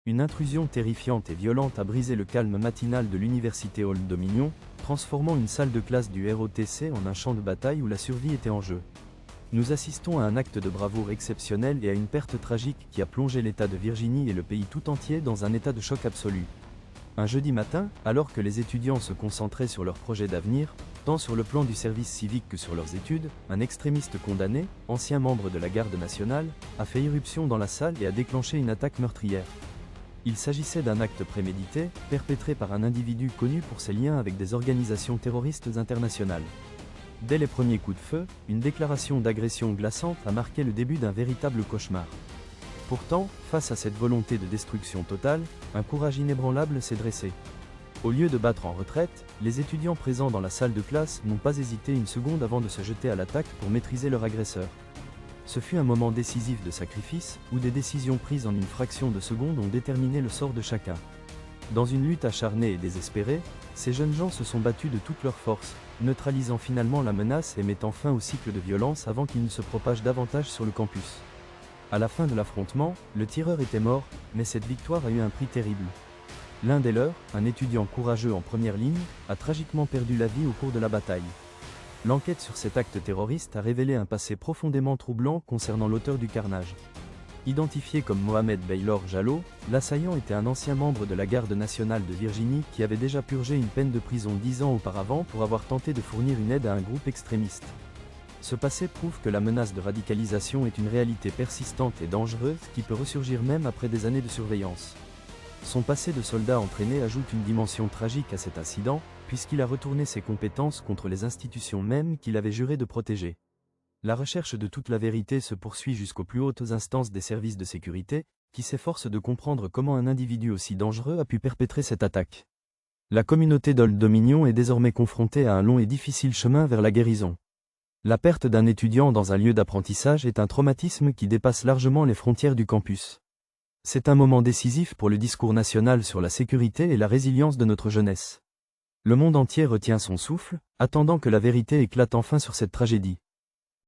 Une intrusion terrifiante et violente a brisé le calme matinal de l'université Old Dominion, transformant une salle de classe du ROTC en un champ de bataille où la survie était en jeu. Nous assistons à un acte de bravoure exceptionnel et à une perte tragique qui a plongé l'État de Virginie et le pays tout entier dans un état de choc absolu. Un jeudi matin, alors que les étudiants se concentraient sur leurs projets d'avenir, tant sur le plan du service civique que sur leurs études, un extrémiste condamné, ancien membre de la garde nationale, a fait irruption dans la salle et a déclenché une attaque meurtrière. Il s'agissait d'un acte prémédité, perpétré par un individu connu pour ses liens avec des organisations terroristes internationales. Dès les premiers coups de feu, une déclaration d'agression glaçante a marqué le début d'un véritable cauchemar. Pourtant, face à cette volonté de destruction totale, un courage inébranlable s'est dressé. Au lieu de battre en retraite, les étudiants présents dans la salle de classe n'ont pas hésité une seconde avant de se jeter à l'attaque pour maîtriser leur agresseur. Ce fut un moment décisif de sacrifice, où des décisions prises en une fraction de seconde ont déterminé le sort de chacun. Dans une lutte acharnée et désespérée, ces jeunes gens se sont battus de toutes leurs forces, neutralisant finalement la menace et mettant fin au cycle de violence avant qu'il ne se propage davantage sur le campus. À la fin de l'affrontement, le tireur était mort, mais cette victoire a eu un prix terrible. L'un des leurs, un étudiant courageux en première ligne, a tragiquement perdu la vie au cours de la bataille. L'enquête sur cet acte terroriste a révélé un passé profondément troublant concernant l'auteur du carnage. Identifié comme Mohamed Baylor Jallow, l'assaillant était un ancien membre de la garde nationale de Virginie qui avait déjà purgé une peine de prison 10 ans auparavant pour avoir tenté de fournir une aide à un groupe extrémiste. Ce passé prouve que la menace de radicalisation est une réalité persistante et dangereuse qui peut ressurgir même après des années de surveillance. Son passé de soldat entraîné ajoute une dimension tragique à cet incident, puisqu'il a retourné ses compétences contre les institutions mêmes qu'il avait juré de protéger. La recherche de toute la vérité se poursuit jusqu'aux plus hautes instances des services de sécurité, qui s'efforcent de comprendre comment un individu aussi dangereux a pu perpétrer cette attaque. La communauté d'Old Dominion est désormais confrontée à un long et difficile chemin vers la guérison. La perte d'un étudiant dans un lieu d'apprentissage est un traumatisme qui dépasse largement les frontières du campus. C'est un moment décisif pour le discours national sur la sécurité et la résilience de notre jeunesse. Le monde entier retient son souffle, attendant que la vérité éclate enfin sur cette tragédie.